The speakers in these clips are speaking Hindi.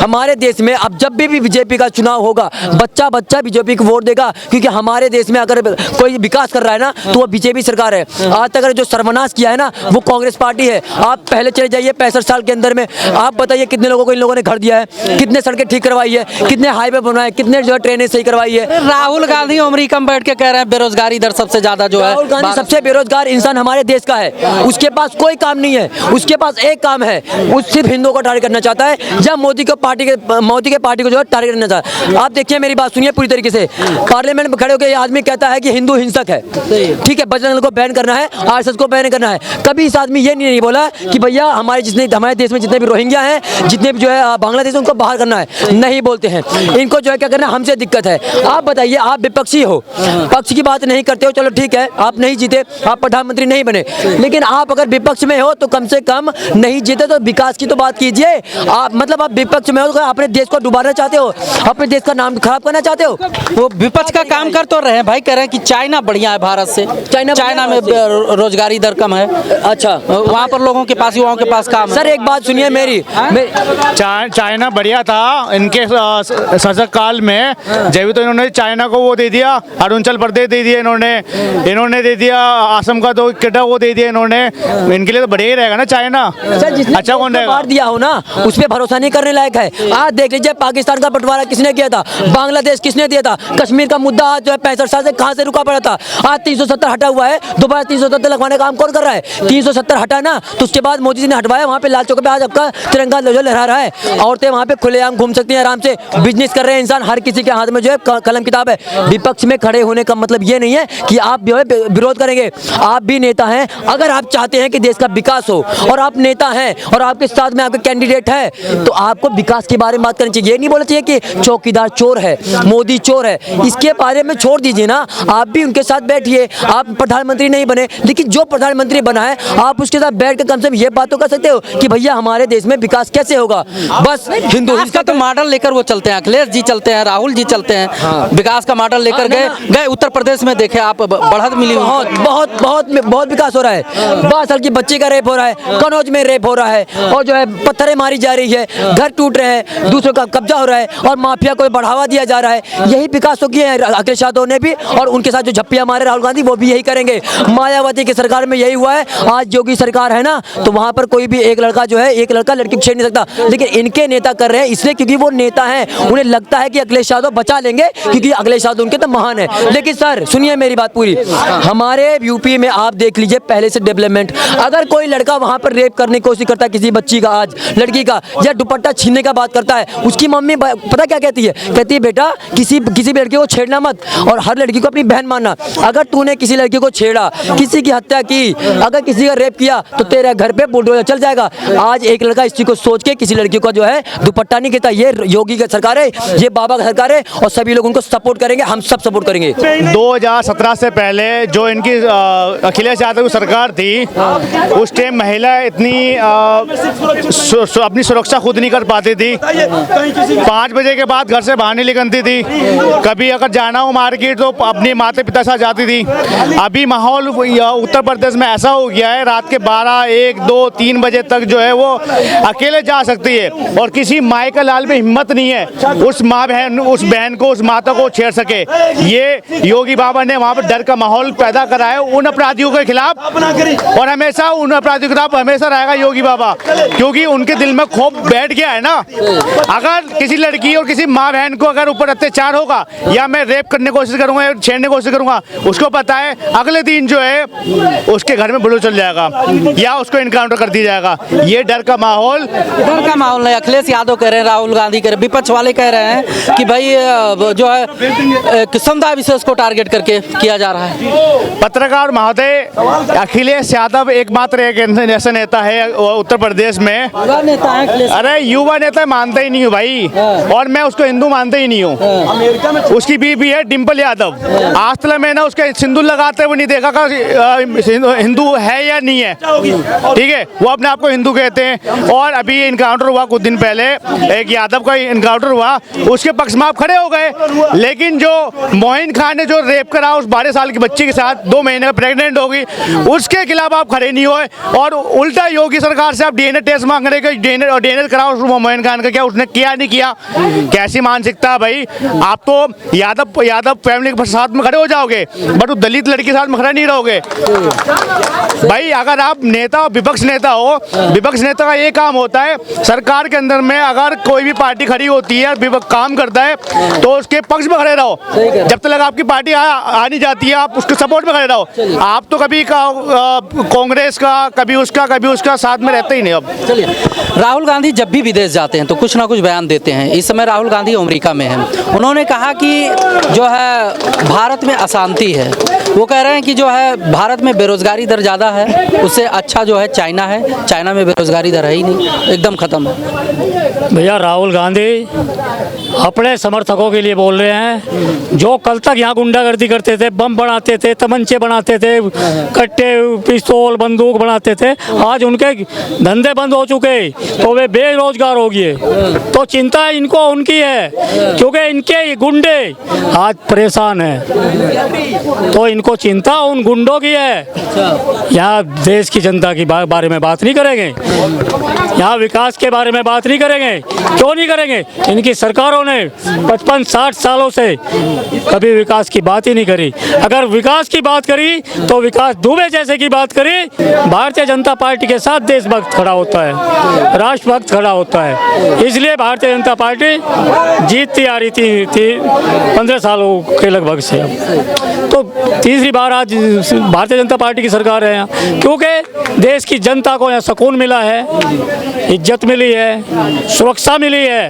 हमारे देश में अब जब भी बीजेपी का चुनाव होगा, बच्चा बच्चा बीजेपी को वोट देगा, क्योंकि हमारे देश में अगर कोई विकास कर रहा है ना तो वो बीजेपी सरकार है। आज तक जो सर्वनाश किया है ना वो कांग्रेस पार्टी है। आप पहले चले जाइए 65 साल के अंदर में, आप बताइए कितने लोगों को इन लोगों ने घर दिया है, कितने सड़कें ठीक करवाई है, कितने हाईवे बनवाए, कितने जो है ट्रेनें सही करवाई है। राहुल गांधी अमेरिका में बैठ के कह रहे हैं बेरोजगारी दर सबसे ज्यादा जो है। राहुल गांधी सबसे बेरोजगार इंसान हमारे देश का है, उसके पास कोई काम नहीं है, उसके पास एक काम है, वो सिर्फ हिंदुओं को टारगेट करना चाहता है, या मोदी के पार्टी को जो है टारगेट करना चाहता है। आप देखिए मेरी बात सुनिए पूरी तरीके से, पार्लियामेंट में खड़े होकर ये आदमी कहता है कि हिंदू हिंसक है, ठीक है, बजरंग दल को बैन करना है, आरएसएस को बैन करना है। कभी इस आदमी ये नहीं बोला कि भैया हमारे देश में जितने भी रोहिंग्या हैं, जितने भी जो है बांग्लादेश, उनको बाहर करना है, नहीं बोलते हैं। इनको जो है क्या करना, हमसे दिक्कत है। आप बताइए, आप विपक्षी हो, पक्ष की बात नहीं करते हो, चलो ठीक है, आप नहीं जीते, आप प्रधानमंत्री नहीं बने, लेकिन आप अगर विपक्ष में हो तो कम से कम नहीं जीते तो विकास की तो बात कीजिए। आप मतलब आप विपक्ष में हो तो अपने देश को डुबाना चाहते हो, अपने देश का नाम खराब करना चाहते हो। वो विपक्ष का काम कर तो रहे हैं भाई, कह रहे हैं कि चाइना बढ़िया है भारत से, चाइना में रोजगारी दर कम है। अच्छा, वहाँ पर लोगों के पास, युवाओं के पास काम है। सर एक बात सुनिए मेरी, चाइना बढ़िया था इनके शासक काल में, जब तो इन्होंने चाइना को वो दे दिया, अरुणाचल प्रदेश दे दिया इन्होंने दे दिया, असम का तो किटा वो दे दिया इन्होंने। इनके लिए तो बढ़िया ही रहेगा ना चाइना। अच्छा कौन रहेगा? बांट दिया हो ना, उस पर भरोसा नहीं करने लायक है। आज देख लीजिए पाकिस्तान का बंटवारा किसने किया था, बांग्लादेश किसने दिया था, कश्मीर का मुद्दा आज जो है 65 साल से कहाँ से रुका पड़ा था, आज 370 हटा हुआ है, दोबारा 370 लगवाने का काम कौन कर रहा है? 370 हटा ना, तो उसके बाद मोदी जी ने हटवाया, वहाँ पे लाल चौक पे आज आपका तिरंगा जो लहरा रहा है। औरतें वहाँ पे खुलेआम घूम सकती हैं, आराम से बिजनेस कर रहे हैं इंसान, हर किसी के हाथ में जो है कलम किताब है। विपक्ष में खड़े होने का मतलब ये नहीं है कि आप जो है विरोध करेंगे, आप भी नेता हैं। अगर आप चाहते हैं कि देश का विकास हो और आप नेता हैं और आपके साथ में आपके कैंडिडेट है, तो आपको विकास के बारे में बात करनी चाहिए। ये नहीं बोलना चाहिए कि चौकीदार चोर है, मोदी चोर है, इसके बारे में छोड़ दीजिए ना। आप भी उनके साथ बैठिए, आप प्रधानमंत्री नहीं बने, लेकिन जो प्रधानमंत्री बना है आप उसके साथ बैठ कर कम से कम ये बात तो कर सकते हो कि भैया हमारे देश में विकास कैसे होगा। बस हिंदू का तो मॉडल लेकर वो चलते हैं, अखिलेश जी चलते हैं, राहुल जी चलते हैं। हाँ। विकास का मॉडल लेकर गए उत्तर प्रदेश में, देखे आप बढ़त मिली, बहुत विकास हो रहा है। 12 साल की बच्ची का रेप हो रहा है, कनौज में रेप हो रहा है, और जो है पत्थरें मारी जा रही है, घर टूट रहे हैं, दूसरों का कब्जा हो रहा है, और माफिया को बढ़ावा दिया जा रहा है। यही विकास तो किए हैं अखिलेश यादव ने भी, और उनके साथ जो झप्पियां मारे राहुल गांधी वो भी यही करेंगे। मायावती की सरकार में यही हुआ है। आज योगी सरकार है ना, तो वहां पर कोई भी एक लड़का लड़की को छेड़ नहीं सकता, लेकिन इनके नेता कर रहे हैं इसलिए क्योंकि वो नेता हैं, उन्हें लगता है कि अखिलेश यादव बचा लेंगे क्योंकि अखिलेश यादव उनके तो महान है। लेकिन सर सुनिए मेरी बात पूरी, हमारे यूपी में आप देख लीजिए पहले से डेवलपमेंट, अगर कोई लड़का वहां पर रेप करने की कोशिश करता है किसी बच्ची का, आज लड़की का, या दुपट्टा छीनने का बात करता है, उसकी मम्मी पता क्या कहती है? कहती है बेटा किसी भी लड़के को छेड़ना मत, और हर लड़की को अपनी बहन मानना। अगर तूने किसी लड़की को छेड़ा, किसी की हत्या की, अगर किसी का रेप किया, तो तेरे घर पे बुलडोजर चल जाएगा। आज एक लड़का इस चीज को सोच के किसी लड़की को जो है दुपट्टा नहीं कहता। ये योगी की सरकार है, ये बाबा की सरकार है, और सभी लोग उनको सपोर्ट करेंगे, हम सब सपोर्ट करेंगे। 2017 से पहले जो इनकी अखिलेश यादव की सरकार थी, उस टाइम महिला इतनी अपनी सुरक्षा खुद नहीं कर पाती थी। 5 बजे के बाद घर से बाहर नहीं निकलती थी, कभी अगर जाना हो मार्केट तो अपने माता पिता साथ जाती थी। अभी माहौल उत्तर प्रदेश में ऐसा हो गया है, रात के 12, 1, 2, 3 बजे तक जो है वो अकेले जा सकती है, और किसी माई का लाल में हिम्मत नहीं है उस बहन को, उस माता को छेड़ सके। ये योगी बाबा ने वहाँ पर डर का माहौल पैदा करा है उन अपराधियों के खिलाफ, और हमेशा उन अपराधियों के खिलाफ हमेशा रहेगा योगी बाबा, क्योंकि उनके दिल में खौफ बैठ गया है ना। अगर किसी लड़की और किसी माँ बहन को अगर ऊपर अत्याचार होगा, या मैं रेप करने की कोशिश करूंगा या छेड़ने की कोशिश करूंगा, उसको पता है अगले दिन जो है उसके घर में बुलडोजर चल जाएगा या उसको इनकाउंटर कर दिया जाएगा। ये डर का माहौल नहीं। अखिलेश यादव कह रहे हैं, राहुल गांधी कह रहे हैं, विपक्ष वाले कह रहे हैं कि भाई जो है समुदाय विशेष को टारगेट करके किया जा रहा है। पत्रकार महोदय, अखिलेश यादव एकमात्र एक ऐसा नेता है उत्तर प्रदेश में, अरे युवा नेता मानता ही नहीं हूँ भाई, और मैं उसको हिंदू मानता ही नहीं हूँ। उसकी बीबी है डिम्पल यादव, आज तक मैंने उसके सिंदूर लगाते हुए नहीं देखा हिंदू है या नहीं है, ठीक है, वो अपने आप को हिंदू कहते हैं। और अभी इनकाउंटर हुआ कुछ दिन पहले, एक यादव का इनकाउंटर हुआ, उसके पक्ष में आप खड़े हो गए, लेकिन जो मोइन खान ने जो रेप करा उस 12 साल की बच्ची के साथ, 2 महीने में प्रेग्नेंट होगी, उसके खिलाफ आप खड़े नहीं हुए, और उल्टा योगी सरकार से आप DNA टेस्ट मांग रहे हैं, DNA कराओ इमरान खान का, क्या उसने किया नहीं किया? कैसी मानसिकता है भाई? आप तो यादव फैमिली के साथ में खड़े हो जाओगे, बट उस दलित लड़की के साथ में खड़े नहीं रहोगे भाई। अगर आप नेता हो, विपक्ष नेता हो, विपक्ष नेता का ये काम होता है, सरकार के अंदर में अगर कोई भी पार्टी खड़ी होती है, विपक्ष काम करता है, तो उसके पक्ष में खड़े रहो। जब तक आपकी पार्टी आ नहीं जाती है, आप उसके सपोर्ट में खड़े रहो। आप तो कभी कांग्रेस का, कभी उसका साथ में रहते ही नहीं। अब चलिए, राहुल गांधी जब भी विदेश जाते हैं तो कुछ ना कुछ बयान देते हैं। इस समय राहुल गांधी अमेरिका में हैं। उन्होंने कहा कि जो है भारत में अशांति है। वो कह रहे हैं कि जो है भारत में बेरोजगारी दर ज़्यादा है, उससे अच्छा जो है चाइना है। चाइना में बेरोजगारी दर है ही नहीं, एकदम ख़त्म है। भैया राहुल गांधी अपने समर्थकों के लिए बोल रहे हैं। जो कल तक यहाँ गुंडागर्दी करते थे, बम बनाते थे, तमंचे बनाते थे, कट्टे, पिस्तौल, बंदूक बनाते थे, आज उनके धंधे बंद हो चुके, तो वे बेरोजगार हो गए। तो चिंता इनको उनकी है, क्योंकि इनके गुंडे आज परेशान हैं। तो इनको चिंता उन गुंडों की है। यहाँ देश की जनता की बारे में बात नहीं करेंगे, यहाँ विकास के बारे में बात नहीं करेंगे। क्यों नहीं करेंगे? इनकी सरकारों ने 55-60 सालों से कभी विकास की बात ही नहीं करी। अगर विकास की बात करी तो विकास दुबे जैसे की बात करी। भारतीय जनता पार्टी के साथ देशभक्त खड़ा होता है, राष्ट्रभक्त खड़ा होता है। इसलिए भारतीय जनता पार्टी जीतती आ रही थी 15 सालों के लगभग से। तो तीसरी बार आज भारतीय जनता पार्टी की सरकार है यहाँ, क्योंकि देश की जनता को यहाँ सुकून मिला है, इज्जत मिली है, सुरक्षा मिली है,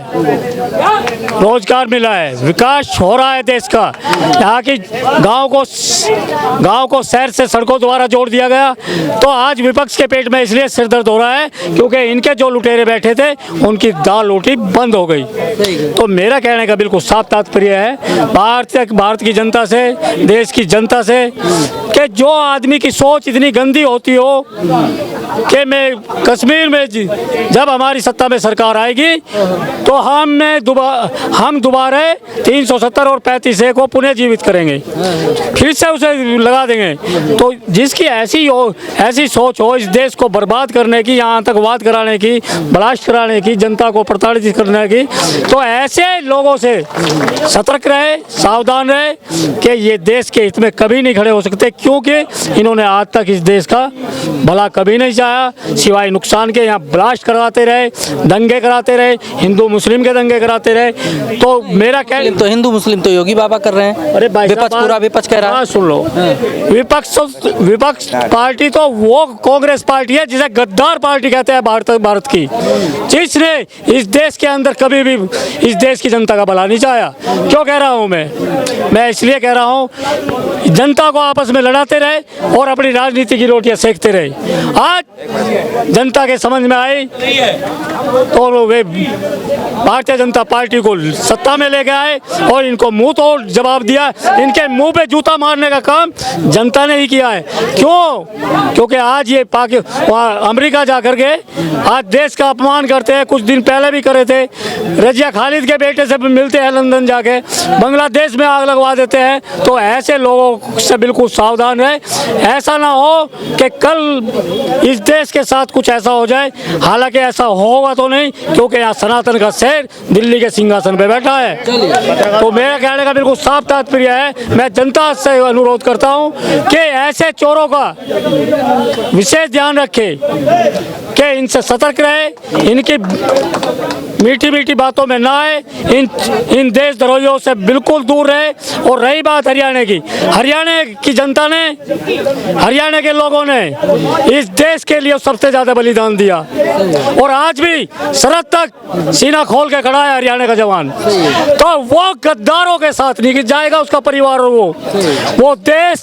रोजगार मिला है, विकास हो रहा है देश का। यहाँ की गांव को शहर से सड़कों द्वारा जोड़ दिया गया। तो आज विपक्ष के पेट में इसलिए सिर दर्द हो रहा है क्योंकि इनके जो लुटेरे बैठे थे उनकी दाल रोटी बंद हो गई। तो मेरा कहने का बिल्कुल साफ तात्पर्य है भारत की जनता से, देश की जनता से, कि जो आदमी की सोच इतनी गंदी होती हो कि मैं कश्मीर में जब हमारी सत्ता में सरकार आएगी तो हम दोबारा 370 और 35A को पुनः जीवित करेंगे, फिर से उसे लगा देंगे। तो जिसकी ऐसी सोच हो इस देश को बर्बाद करने की, यहाँ आतंकवाद कराने की, ब्लास्ट कराने की, जनता को प्रताड़ित करने की, तो ऐसे लोगों से सतर्क रहे, सावधान रहे कि ये देश के हित में कभी नहीं खड़े हो सकते, क्योंकि इन्होंने आज तक इस देश का भला कभी नहीं चाहा, सिवाय नुकसान के। यहाँ ब्लास्ट कराते रहे, दंगे कराते रहे, हिंदू मुस्लिम के दंगे कराते रहे। तो मेरा क्या, तो हिंदू मुस्लिम तो योगी बाबा कर रहे हैं। अरे विपक्ष, पूरा विपक्ष कह रहा है। सुन लो, विपक्ष पार्टी तो वो कांग्रेस पार्टी है जिसे गद्दार पार्टी कहते हैं भारत की, जिसने इस देश के अंदर कभी भी इस देश की जनता का भला नहीं चाहा। क्यों कह रहा हूँ मैं इसलिए कह रहा हूँ, जनता को आपस में लड़ाते रहे और अपनी राजनीति की रोटियां सेकते रहे। आज जनता के समझ में आई तो वे भारतीय जनता पार्टी को सत्ता में लेके आए और इनको मुंह तोड़ जवाब दिया। इनके मुंह पे जूता मारने का काम जनता ने ही किया है। क्यों? क्योंकि आज ये अमेरिका जा करके आज देश का अपमान करते हैं। कुछ दिन पहले भी करे थे, रजिया खालिद के बेटे से मिलते हैं लंदन जाके, बांग्लादेश में आग लगवा देते हैं। तो ऐसे लोगों से बिल्कुल सावधान रहे, ऐसा ना हो कि कल इस देश के साथ कुछ ऐसा हो जाए। हालांकि ऐसा होगा तो नहीं, क्योंकि यहाँ सनातन का शेर दिल्ली के सिंहासन पे बैठा है। तो मेरा कहने का बिल्कुल साफ तात्पर्य है, मैं जनता से अनुरोध करता हूँ कि ऐसे चोरों का विशेष ध्यान रखे, कि इनसे सतर्क रहे, इनकी मीठी मीठी बातों में ना आए, इन देशद्रोहियों से बिल्कुल दूर रहे। और रही बात हरियाणा की जनता ने, हरियाणा के लोगों ने इस देश के लिए सबसे ज्यादा बलिदान दिया और आज भी सरहद तक सीना खोल के खड़ा है हरियाणा का जवान। तो वो गद्दारों के साथ नहीं जाएगा उसका परिवार, वो देश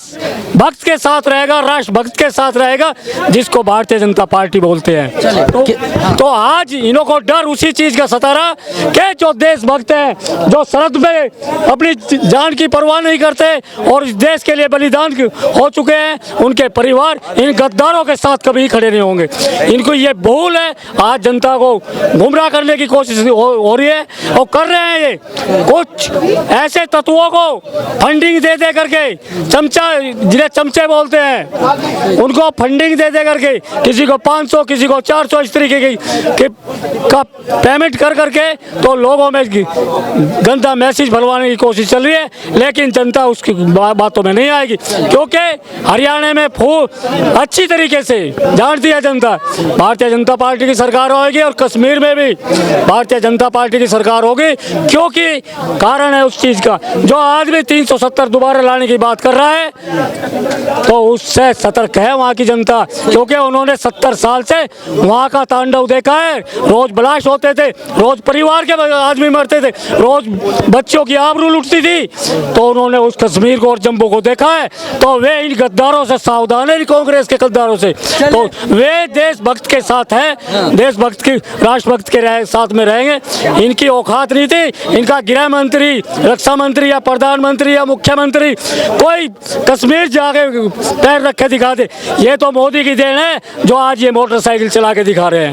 भक्त के साथ रहेगा, राष्ट्र भक्त के साथ रहेगा, जिसको भारतीय जनता पार्टी बोलते हैं। तो आज इन्हों को डर उसी चीज का सता रहा कि जो देशभक्त हैं, जो सरहद में अपनी जान की परवाह नहीं करते और इस देश के लिए बलिदान हो चुके हैं, उनके परिवार इन गद्दारों के साथ कभी खड़े नहीं होंगे। इनको ये भूल है, आज जनता को गुमराह करने की कोशिश हो रही है और कर रहे हैं। ये कुछ ऐसे तत्वों को फंडिंग दे करके, जिन्हें चमचे बोलते हैं, उनको फंडिंग दे करके किसी को 500, किसी को को 400 इस तरीके का पेमेंट कर करके तो लोगों में गंदा मैसेज भरवाने की कोशिश चल रही है, लेकिन जनता उसकी बातों में नहीं आएगी, क्योंकि हरियाणा में अच्छी तरीके से जानती है जनता, भारतीय जनता पार्टी की सरकार होगी और कश्मीर में भी भारतीय जनता पार्टी की सरकार होगी, क्योंकि कारण है उस चीज़ का। जो आदमी 370 दोबारा लाने की बात कर रहा है तो उससे सतर्क है वहाँ की जनता, क्योंकि उन्होंने 70 साल से वहाँ का तांडव देखा है। रोज ब्लास्ट होते थे, रोज परिवार के आदमी मरते थे, रोज बच्चोों की आबरू लुटती थी, तो उन्होंने उस कश्मीर को और जम्मू को देखा है। तो वे इन गद्दारों से सावधान है, कांग्रेस के गद्दारों से। तो वे देशभक्त के साथ हैं, देशभक्त की राष्ट्रभक्त के साथ में रहेंगे। इनकी औकात नहीं थी, इनका गृह मंत्री, रक्षा मंत्री या प्रधानमंत्री या मुख्यमंत्री कोई कश्मीर जाके पैर रख के दिखा दे। ये तो मोदी की देन है जो आज ये मोटरसाइकिल चला के दिखा रहे हैं।